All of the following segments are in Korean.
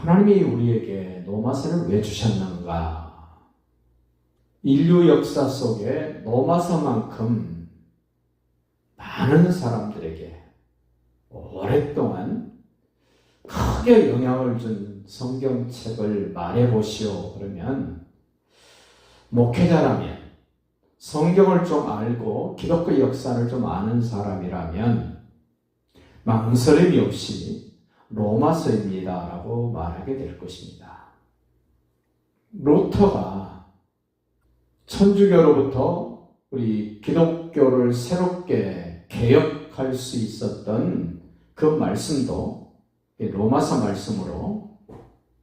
하나님이 우리에게 로마서를 왜 주셨는가? 인류 역사 속에 로마서만큼 많은 사람들에게 오랫동안 크게 영향을 준 성경책을 말해보시오. 그러면 목회자라면, 성경을 좀 알고 기독교 역사를 좀 아는 사람이라면 망설임이 없이 로마서입니다 라고 말하게 될 것입니다. 루터가 천주교로부터 우리 기독교를 새롭게 개혁할 수 있었던 그 말씀도 로마서 말씀으로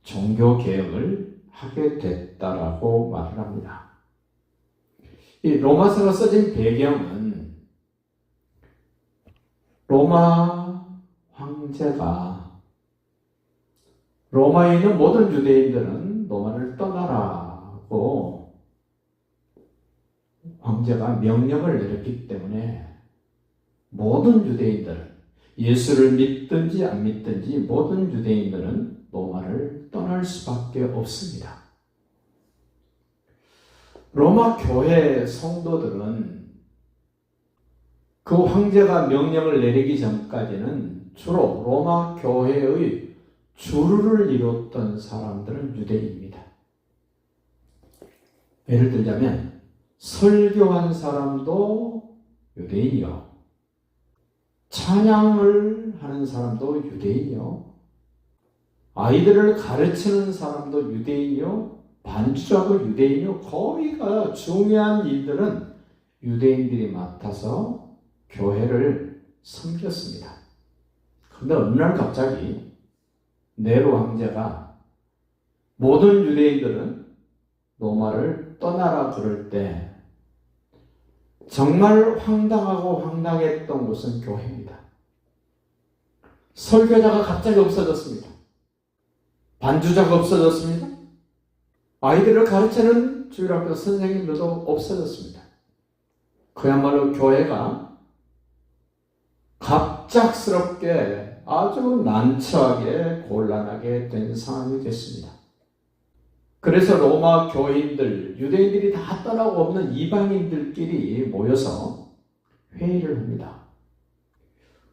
종교개혁을 하게 됐다라고 말을 합니다. 이 로마서가 써진 배경은 로마 황제가 로마에 있는 모든 유대인들은 로마를 떠나라고 황제가 명령을 내렸기 때문에 모든 유대인들은 예수를 믿든지 안 믿든지 모든 유대인들은 로마를 떠날 수밖에 없습니다. 로마 교회 성도들은 그 황제가 명령을 내리기 전까지는 주로 로마 교회의 주류를 이뤘던 사람들은 유대인입니다. 예를 들자면 설교한 사람도 유대인이요, 찬양을 하는 사람도 유대인이요, 아이들을 가르치는 사람도 유대인이요, 반주자도 유대인이요, 거의가 중요한 일들은 유대인들이 맡아서 교회를 섬겼습니다. 그런데 어느 날 갑자기 네로 황제가 모든 유대인들은 로마를 떠나라 그럴 때 정말 황당하고 황당했던 곳은 교회입니다. 설교자가 갑자기 없어졌습니다. 반주자가 없어졌습니다. 아이들을 가르치는 주일학교 선생님들도 없어졌습니다. 그야말로 교회가 갑작스럽게 아주 난처하게 곤란하게 된 상황이 됐습니다. 그래서 로마 교인들, 유대인들이 다 떠나고 없는 이방인들끼리 모여서 회의를 합니다.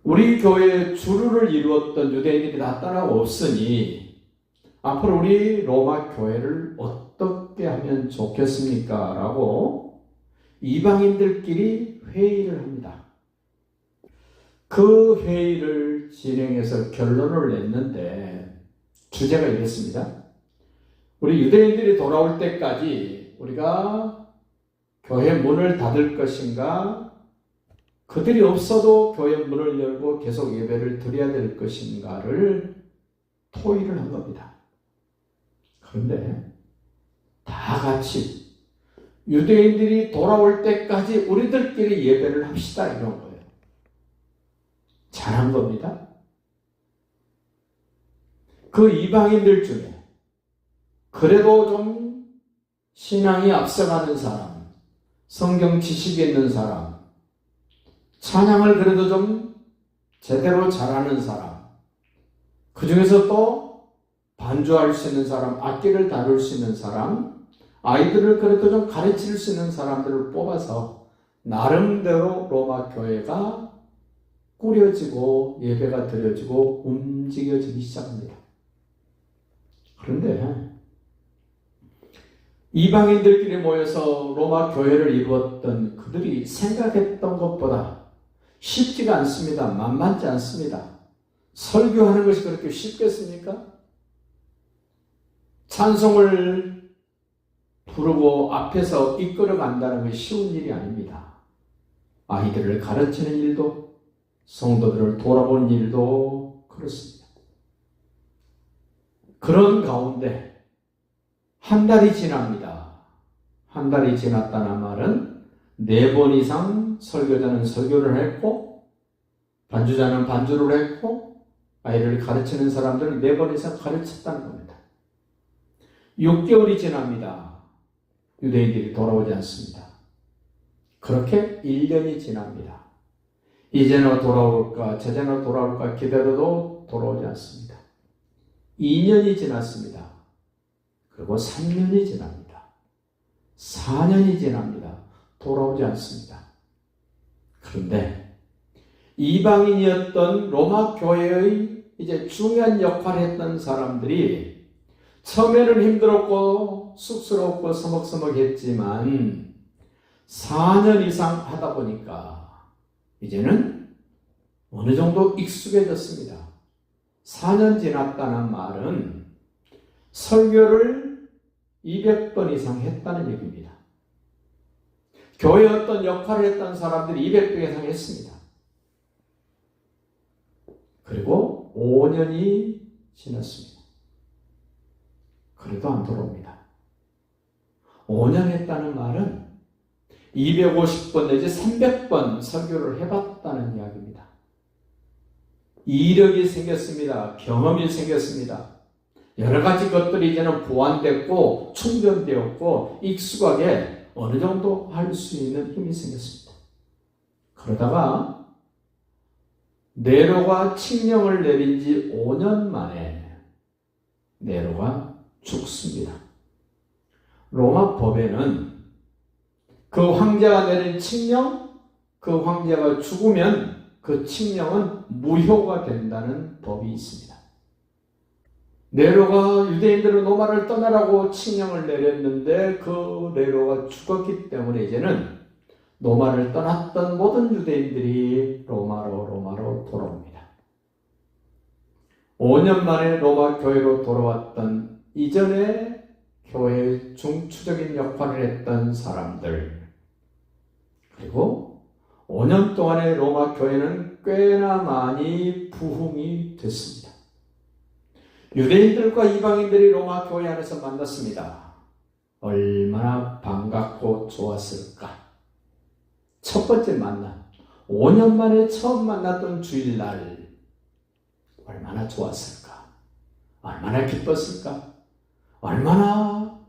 우리 교회의 주류를 이루었던 유대인들이 다 떠나고 없으니 앞으로 우리 로마 교회를 어떻게 하면 좋겠습니까? 라고 이방인들끼리 회의를 합니다. 그 회의를 진행해서 결론을 냈는데 주제가 이랬습니다. 우리 유대인들이 돌아올 때까지 우리가 교회 문을 닫을 것인가, 그들이 없어도 교회 문을 열고 계속 예배를 드려야 될 것인가를 토의를 한 겁니다. 그런데 다 같이 유대인들이 돌아올 때까지 우리들끼리 예배를 합시다 이런 거예요. 잘한 겁니다. 그 이방인들 중에 그래도 좀 신앙이 앞서가는 사람, 성경 지식이 있는 사람, 찬양을 그래도 좀 제대로 잘하는 사람, 그 중에서 또 반주할 수 있는 사람, 악기를 다룰 수 있는 사람, 아이들을 그래도 좀 가르칠 수 있는 사람들을 뽑아서 나름대로 로마 교회가 꾸려지고 예배가 드려지고 움직여지기 시작합니다. 그런데 이방인들끼리 모여서 로마 교회를 이루었던 그들이 생각했던 것보다 쉽지가 않습니다. 만만치 않습니다. 설교하는 것이 그렇게 쉽겠습니까? 찬송을 부르고 앞에서 이끌어 간다는 것이 쉬운 일이 아닙니다. 아이들을 가르치는 일도, 성도들을 돌아보는 일도 그렇습니다. 그런 가운데 한 달이 지납니다. 한 달이 지났다는 말은 4번 이상 설교자는 설교를 했고, 반주자는 반주를 했고, 아이를 가르치는 사람들은 4번 이상 가르쳤다는 겁니다. 6개월이 지납니다. 유대인들이 돌아오지 않습니다. 그렇게 1년이 지납니다. 이제는 돌아올까, 저제는 돌아올까 기다려도 돌아오지 않습니다. 2년이 지났습니다. 그리고 3년이 지납니다. 4년이 지납니다. 돌아오지 않습니다. 그런데 이방인이었던 로마 교회의 이제 중요한 역할을 했던 사람들이 처음에는 힘들었고 쑥스럽고 서먹서먹했지만 4년 이상 하다 보니까 이제는 어느 정도 익숙해졌습니다. 4년 지났다는 말은 설교를 200번 이상 했다는 얘기입니다. 교회에 어떤 역할을 했던 사람들이 200번 이상 했습니다. 그리고 5년이 지났습니다. 그래도 안 돌아옵니다. 5년 했다는 말은 250번 내지 300번 설교를 해봤다는 이야기입니다. 이력이 생겼습니다. 경험이 생겼습니다. 여러 가지 것들이 이제는 보완됐고 충전되었고 익숙하게 어느 정도 할 수 있는 힘이 생겼습니다. 그러다가 네로가 칙령을 내린 지 5년 만에 네로가 죽습니다. 로마 법에는 그 황제가 내린 칙령, 그 황제가 죽으면 그 칙령은 무효가 된다는 법이 있습니다. 네로가 유대인들은 로마를 떠나라고 칙령을 내렸는데 그 네로가 죽었기 때문에 이제는 로마를 떠났던 모든 유대인들이 로마로 돌아옵니다. 5년 만에 로마 교회로 돌아왔던 이전에 교회의 중추적인 역할을 했던 사람들, 그리고 5년 동안의 로마 교회는 꽤나 많이 부흥이 됐습니다. 유대인들과 이방인들이 로마 교회 안에서 만났습니다. 얼마나 반갑고 좋았을까. 첫 번째 만남, 5년 만에 처음 만났던 주일날 얼마나 좋았을까, 얼마나 기뻤을까, 얼마나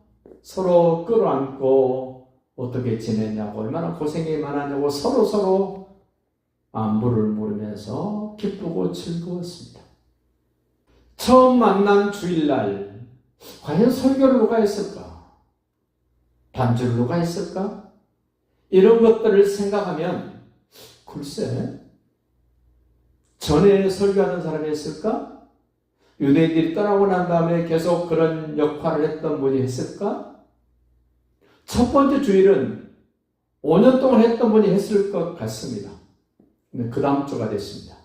서로 끌어안고 어떻게 지냈냐고, 얼마나 고생이 많았냐고 서로 안부를 물으면서 기쁘고 즐거웠습니다. 처음 만난 주일날 과연 설교를 누가 했을까? 반주를 누가 했을까? 이런 것들을 생각하면 글쎄, 전에 설교하는 사람이 했을까? 유대인들이 떠나고 난 다음에 계속 그런 역할을 했던 분이 했을까? 첫 번째 주일은 5년 동안 했던 분이 했을 것 같습니다. 근데 그 다음 주가 됐습니다.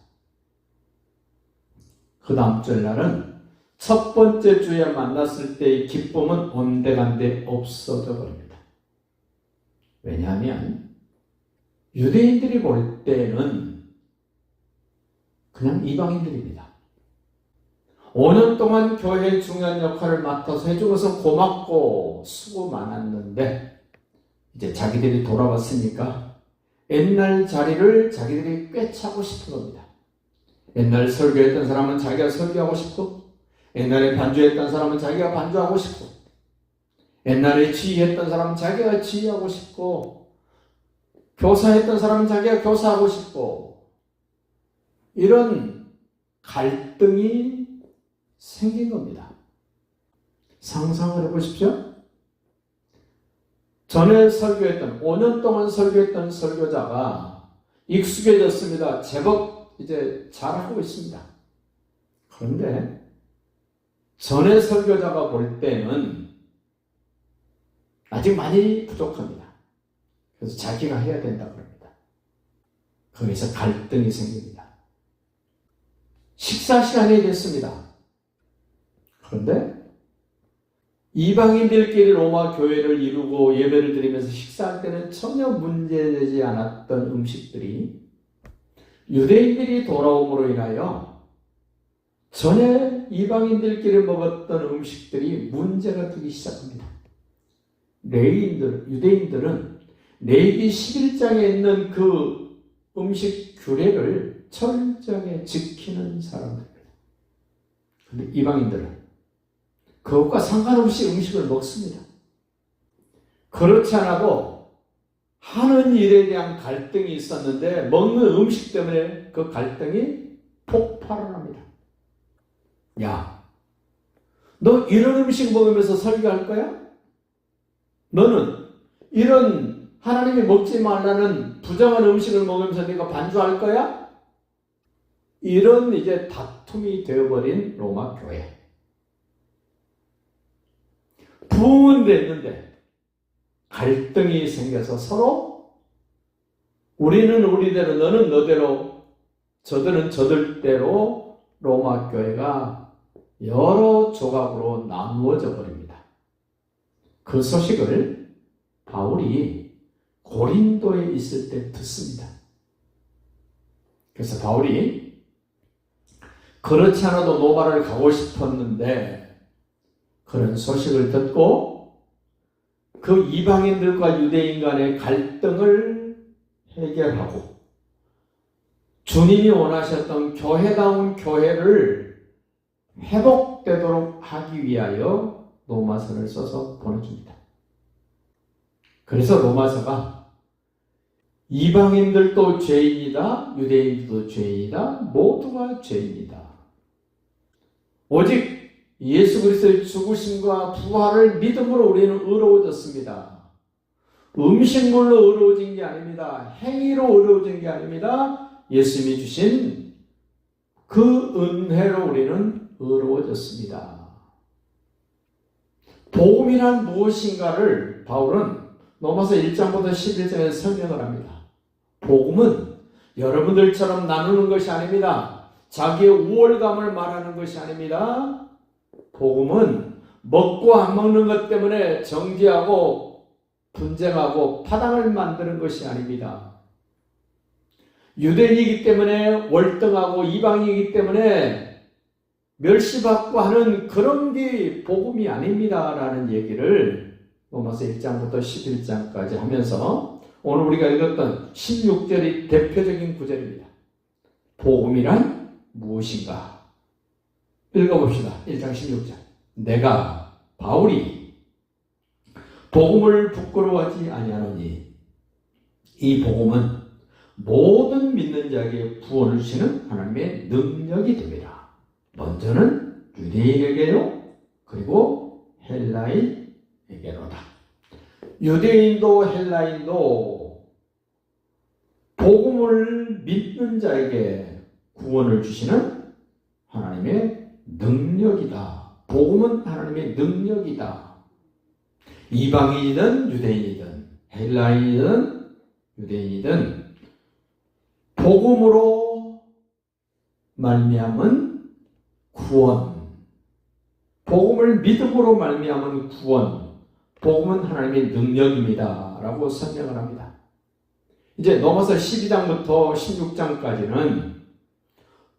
그 다음 주일날은 첫 번째 주에 만났을 때의 기쁨은 온데간데 없어져 버립니다. 왜냐하면 유대인들이 볼 때는 그냥 이방인들입니다. 5년 동안 교회의 중요한 역할을 맡아서 해준 것은 고맙고 수고 많았는데 이제 자기들이 돌아왔으니까 옛날 자리를 자기들이 꿰차고 싶은 겁니다. 옛날 설교했던 사람은 자기가 설교하고 싶고, 옛날에 반주했던 사람은 자기가 반주하고 싶고, 옛날에 지휘했던 사람은 자기가 지휘하고 싶고, 교사했던 사람은 자기가 교사하고 싶고, 이런 갈등이 생긴 겁니다. 상상을 해보십시오. 전에 설교했던, 5년 동안 설교했던 설교자가 익숙해졌습니다. 제법 이제 잘하고 있습니다. 그런데 전에 설교자가 볼 때는 아직 많이 부족합니다. 그래서 자기가 해야 된다고 합니다. 거기서 갈등이 생깁니다. 식사 시간이 됐습니다. 그런데 이방인들끼리 로마 교회를 이루고 예배를 드리면서 식사할 때는 전혀 문제되지 않았던 음식들이 유대인들이 돌아옴으로 인하여 전에 이방인들끼리 먹었던 음식들이 문제가 되기 시작합니다. 유대인들은 레위기 11장에 있는 그 음식 규례를 철저하게 지키는 사람들입니다. 그런데 이방인들은 그것과 상관없이 음식을 먹습니다. 그렇지 않아도 하는 일에 대한 갈등이 있었는데 먹는 음식 때문에 그 갈등이 폭발을 합니다. 야, 너 이런 음식 먹으면서 설교할 거야? 너는 이런 하나님이 먹지 말라는 부정한 음식을 먹으면서 네가 반주할 거야? 이런 이제 다툼이 되어버린 로마 교회. 부흥은 됐는데 갈등이 생겨서 서로 우리는 우리대로 너는 너대로 저들은 저들대로 로마 교회가 여러 조각으로 나누어져 버립니다. 그 소식을 바울이 고린도에 있을 때 듣습니다. 그래서 바울이 그렇지 않아도 로마를 가고 싶었는데 그런 소식을 듣고 그 이방인들과 유대인 간의 갈등을 해결하고 주님이 원하셨던 교회다운 교회를 회복되도록 하기 위하여 로마서를 써서 보내줍니다. 그래서 로마서가 이방인들도 죄인이다, 유대인들도 죄인이다, 모두가 죄인이다. 오직 예수 그리스도의 죽으심과 부활을 믿음으로 우리는 의로워졌습니다. 음식물로 의로워진 게 아닙니다. 행위로 의로워진 게 아닙니다. 예수님이 주신 그 은혜로 우리는 의로워졌습니다. 복음이란 무엇인가를 바울은 로마서 1장부터 11장에 설명을 합니다. 복음은 여러분들처럼 나누는 것이 아닙니다. 자기의 우월감을 말하는 것이 아닙니다. 복음은 먹고 안 먹는 것 때문에 정죄하고 분쟁하고 파당을 만드는 것이 아닙니다. 유대인이기 때문에 월등하고 이방인이기 때문에 멸시받고 하는 그런 게 복음이 아닙니다. 라는 얘기를 로마서 1장부터 11장까지 하면서 오늘 우리가 읽었던 16절이 대표적인 구절입니다. 복음이란 무엇인가? 읽어봅시다. 1장 16절. 내가 바울이 복음을 부끄러워하지 아니하노니 이 복음은 모든 믿는 자에게 구원을 주시는 하나님의 능력이 됩니다. 먼저는 유대인에게요, 그리고 헬라인에게로다. 유대인도 헬라인도 복음을 믿는 자에게 구원을 주시는 하나님의 능력이다. 복음은 하나님의 능력이다. 이방인이든 유대인이든 헬라인이든 유대인이든 복음으로 말미암은 구원, 복음을 믿음으로 말미암은 구원, 복음은 하나님의 능력입니다. 라고 설명을 합니다. 이제 넘어서 12장부터 16장까지는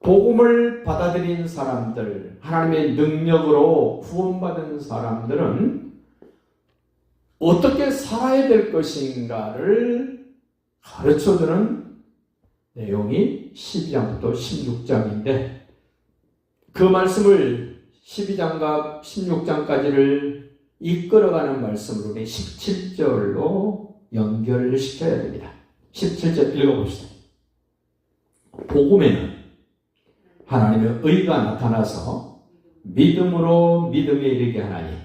복음을 받아들인 사람들, 하나님의 능력으로 구원받은 사람들은 어떻게 살아야 될 것인가를 가르쳐주는 내용이 12장부터 16장인데 그 말씀을 12장과 16장까지를 이끌어가는 말씀으로 우리 17절로 연결시켜야 됩니다. 17절 읽어봅시다. 복음에는 하나님의 의가 나타나서 믿음으로 믿음에 이르게 하나니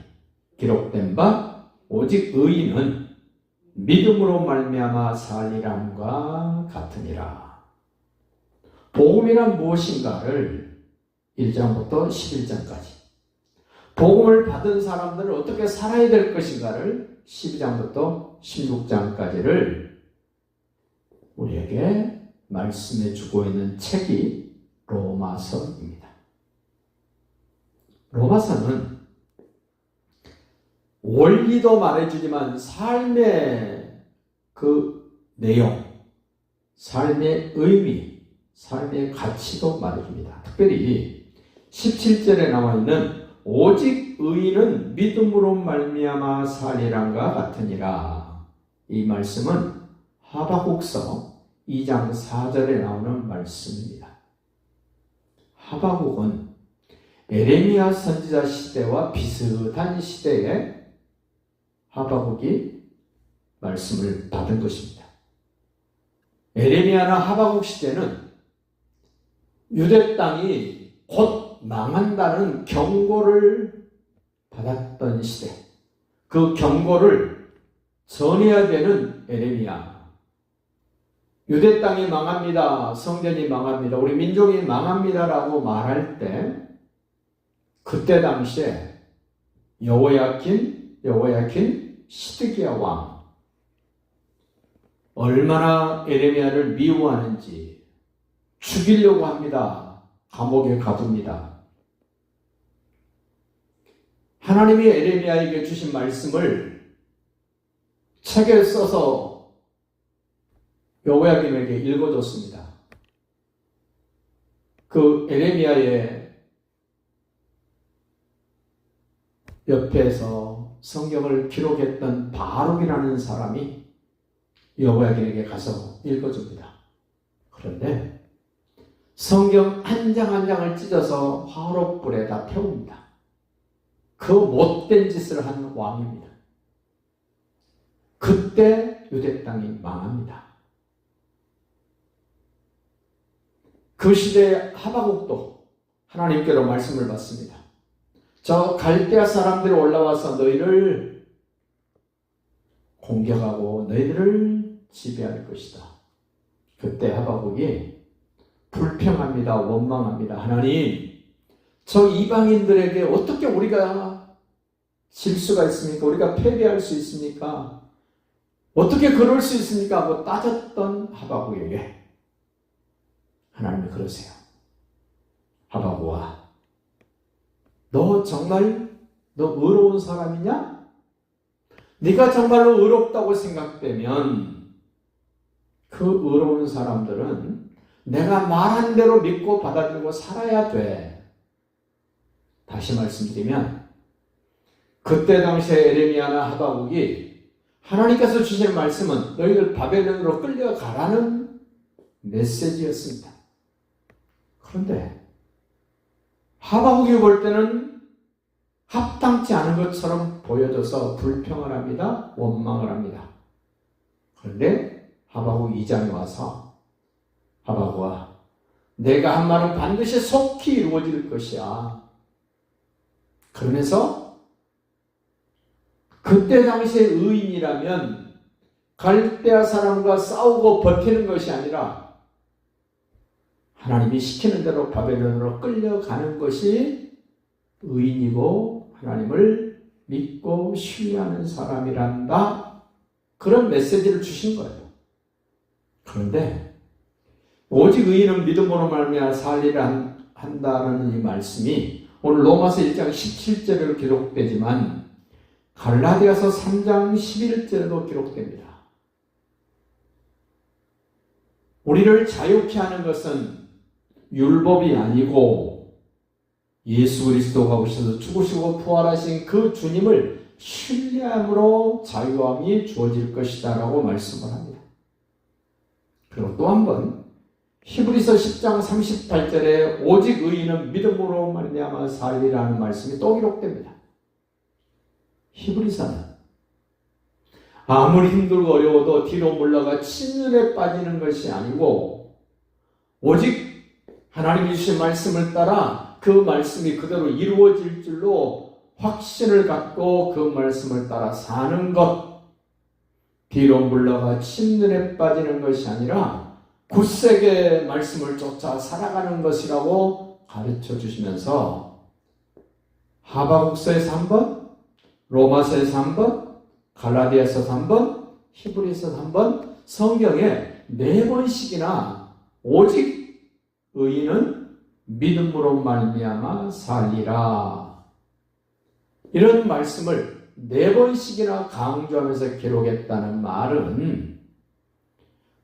기록된 바 오직 의인은 믿음으로 말미암아 살리람과 같으니라. 복음이란 무엇인가를 1장부터 11장까지, 복음을 받은 사람들은 어떻게 살아야 될 것인가를 12장부터 16장까지를 우리에게 말씀해 주고 있는 책이 로마서입니다. 로마서는 원리도 말해주지만 삶의 그 내용, 삶의 의미, 삶의 가치도 말해줍니다. 특별히 17절에 나와 있는 오직 의인은 믿음으로 말미암아 살리람과 같으니라. 이 말씀은 하박국서 2장 4절에 나오는 말씀입니다. 하박국은 에레미야 선지자 시대와 비슷한 시대에 하박국이 말씀을 받은 것입니다. 에레미야나 하박국 시대는 유대 땅이 곧 망한다는 경고를 받았던 시대, 그 경고를 전해야 되는 에레미야. 유대 땅이 망합니다. 성전이 망합니다. 우리 민족이 망합니다라고 말할 때 그때 당시에 여호야킨 시드기야 왕 얼마나 에레미야를 미워하는지 죽이려고 합니다. 감옥에 가둡니다. 하나님이 에레미야에게 주신 말씀을 책에 써서 여호야김에게 읽어줬습니다. 그 에레미야의 옆에서 성경을 기록했던 바룩이라는 사람이 여호야김에게 가서 읽어줍니다. 그런데 성경 한 장 한 장을 찢어서 화롯불에다 태웁니다. 그 못된 짓을 한 왕입니다. 그때 유대 땅이 망합니다. 그 시대에 하박국도 하나님께로 말씀을 받습니다. 저 갈대아 사람들이 올라와서 너희를 공격하고 너희들을 지배할 것이다. 그때 하박국이 불평합니다. 원망합니다. 하나님, 저 이방인들에게 어떻게 우리가 질 수가 있습니까? 우리가 패배할 수 있습니까? 어떻게 그럴 수 있습니까? 하고 따졌던 하박국에게 하나님이 그러세요. 하박국아, 너 정말 의로운 사람이냐? 네가 정말로 의롭다고 생각되면 그 의로운 사람들은 내가 말한 대로 믿고 받아들이고 살아야 돼. 다시 말씀드리면 그때 당시에 에레미야나 하박국이 하나님께서 주신 말씀은 너희들 바벨론으로 끌려가라는 메시지였습니다. 그런데 하박국이 볼 때는 합당치 않은 것처럼 보여져서 불평을 합니다. 원망을 합니다. 그런데 하박국 2장에 와서 하박국아, 내가 한 말은 반드시 속히 이루어질 것이야. 그러면서 그때 당시의 의인이라면 갈대아 사람과 싸우고 버티는 것이 아니라 하나님이 시키는 대로 바벨론으로 끌려가는 것이 의인이고 하나님을 믿고 신뢰하는 사람이란다. 그런 메시지를 주신 거예요. 그런데 오직 의인은 믿음으로 말미암아 살리라 한다는 이 말씀이 오늘 로마서 1장 17절에도 기록되지만 갈라디아서 3장 11절에도 기록됩니다. 우리를 자유케 하는 것은 율법이 아니고 예수 그리스도가 오셔서 죽으시고 부활하신 그 주님을 신뢰함으로 자유함이 주어질 것이다 라고 말씀을 합니다. 그리고 또 한 번 히브리서 10장 38절에 오직 의인은 믿음으로 말미암아 살리라는 말씀이 또 기록됩니다. 히브리서는 아무리 힘들고 어려워도 뒤로 물러가 침륜에 빠지는 것이 아니고 오직 하나님이 주신 말씀을 따라 그 말씀이 그대로 이루어질 줄로 확신을 갖고 그 말씀을 따라 사는 것, 뒤로 물러가 침륜에 빠지는 것이 아니라 굳세게 말씀을 쫓아 살아가는 것이라고 가르쳐 주시면서 하박국서에서 3번, 로마서에서 3번, 갈라디아서에서 3번, 히브리서에서 3번, 성경에 4번씩이나 오직 의인은 믿음으로 말미암아 살리라. 이런 말씀을 4번씩이나 강조하면서 기록했다는 말은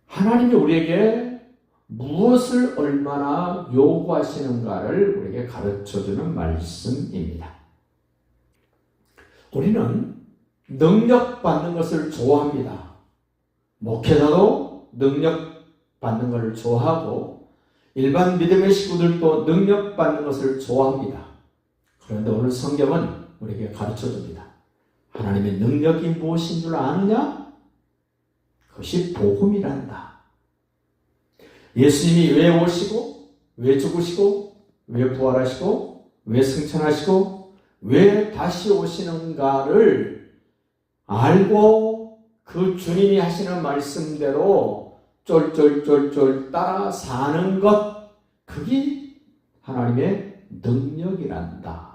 하나님이 우리에게 무엇을 얼마나 요구하시는가를 우리에게 가르쳐주는 말씀입니다. 우리는 능력받는 것을 좋아합니다. 목회자도 능력받는 것을 좋아하고 일반 믿음의 식구들도 능력받는 것을 좋아합니다. 그런데 오늘 성경은 우리에게 가르쳐줍니다. 하나님의 능력이 무엇인 줄 아느냐? 그것이 복음이란다. 예수님이 왜 오시고, 왜 죽으시고, 왜 부활하시고, 왜 승천하시고, 왜 다시 오시는가를 알고 그 주님이 하시는 말씀대로 쫄쫄쫄쫄 따라 사는 것, 그게 하나님의 능력이란다.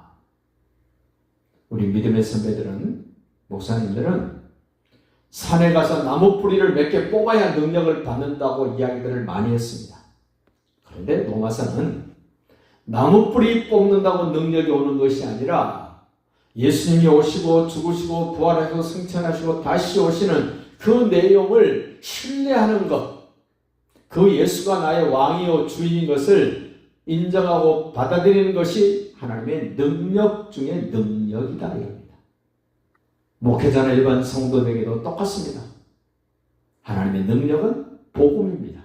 우리 믿음의 선배들은, 목사님들은 산에 가서 나무 뿌리를 몇 개 뽑아야 능력을 받는다고 이야기들을 많이 했습니다. 그런데 로마서는 나무 뿌리 뽑는다고 능력이 오는 것이 아니라 예수님이 오시고 죽으시고 부활하시고 승천하시고 다시 오시는 그 내용을 신뢰하는 것, 그 예수가 나의 왕이요 주인인 것을 인정하고 받아들이는 것이 하나님의 능력 중에 능력이다 이겁니다. 목회자나 일반 성도들에게도 똑같습니다. 하나님의 능력은 복음입니다.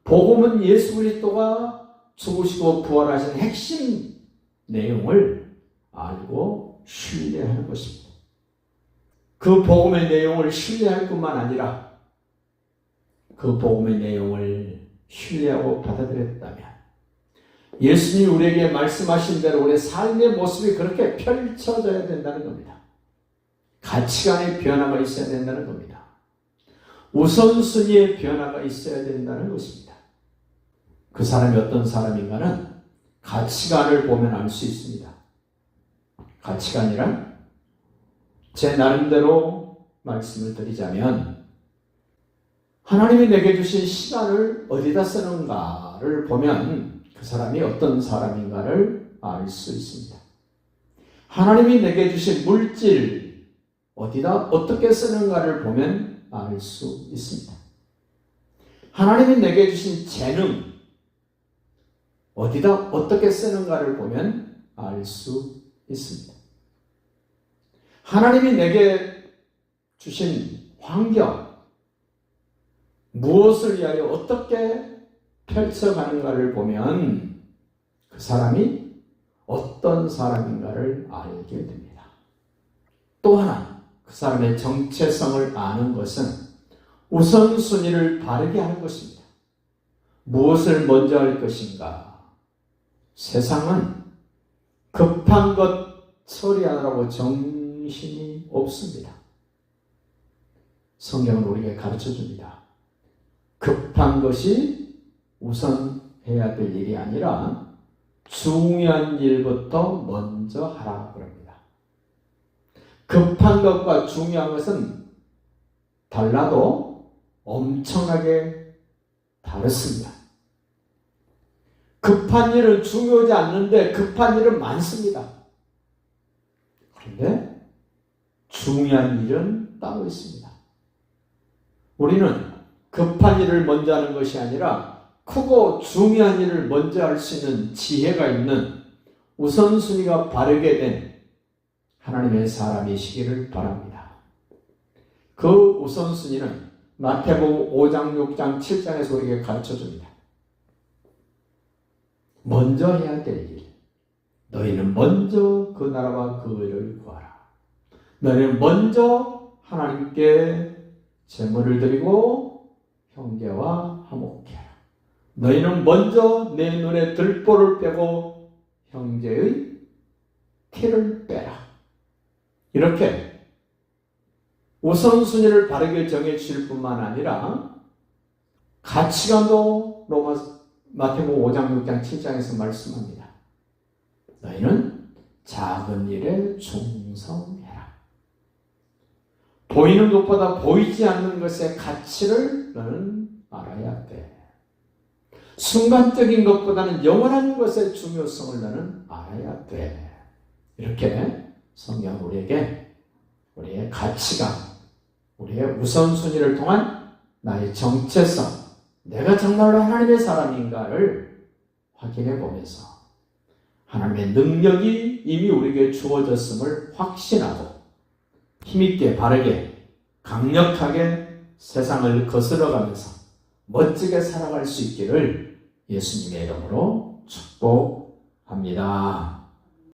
복음은 예수 그리스도가 죽으시고 부활하신 핵심 내용을 알고 신뢰하는 것입니다. 그 복음의 내용을 신뢰할 뿐만 아니라 그 복음의 내용을 신뢰하고 받아들였다면 예수님이 우리에게 말씀하신 대로 우리의 삶의 모습이 그렇게 펼쳐져야 된다는 겁니다. 가치관의 변화가 있어야 된다는 겁니다. 우선순위의 변화가 있어야 된다는 것입니다. 그 사람이 어떤 사람인가는 가치관을 보면 알 수 있습니다. 가치관이란 제 나름대로 말씀을 드리자면 하나님이 내게 주신 시간을 어디다 쓰는가를 보면 그 사람이 어떤 사람인가를 알 수 있습니다. 하나님이 내게 주신 물질 어디다 어떻게 쓰는가를 보면 알 수 있습니다. 하나님이 내게 주신 재능 어디다 어떻게 쓰는가를 보면 알 수 있습니다. 하나님이 내게 주신 환경 무엇을 위하여 어떻게 펼쳐가는가를 보면 그 사람이 어떤 사람인가를 알게 됩니다. 또 하나 그 사람의 정체성을 아는 것은 우선순위를 바르게 하는 것입니다. 무엇을 먼저 할 것인가? 세상은 급한 것 처리하느라고 정신이 없습니다. 성경은 우리에게 가르쳐줍니다. 급한 것이 우선해야 될 일이 아니라 중요한 일부터 먼저 하라고 그럽니다. 급한 것과 중요한 것은 달라도 엄청나게 다릅니다. 급한 일은 중요하지 않는데 급한 일은 많습니다. 그런데 중요한 일은 따로 있습니다. 우리는 급한 일을 먼저 하는 것이 아니라 크고 중요한 일을 먼저 할 수 있는 지혜가 있는 우선순위가 바르게 된 하나님의 사람이시기를 바랍니다. 그 우선순위는 마태복음 5장, 6장, 7장에서 우리에게 가르쳐줍니다. 먼저 해야 될 일. 너희는 먼저 그 나라와 그 의를 구하라. 너희는 먼저 하나님께 제물을 드리고 형제와 화목해라. 너희는 먼저 내 눈에 들보를 빼고 형제의 티를 빼라. 이렇게 우선순위를 바르게 정해 주실 뿐만 아니라 가치관도 마태복음 5장, 6장, 7장에서 말씀합니다. 너희는 작은 일에 충성해라. 보이는 것보다 보이지 않는 것의 가치를 너는 알아야 돼. 순간적인 것보다는 영원한 것의 중요성을 너는 알아야 돼. 이렇게 성경은 우리에게 우리의 가치관, 우리의 우선순위를 통한 나의 정체성, 내가 정말로 하나님의 사람인가를 확인해 보면서 하나님의 능력이 이미 우리에게 주어졌음을 확신하고 힘있게 바르게 강력하게 세상을 거스러가면서 멋지게 살아갈 수 있기를 예수님의 이름으로 축복합니다.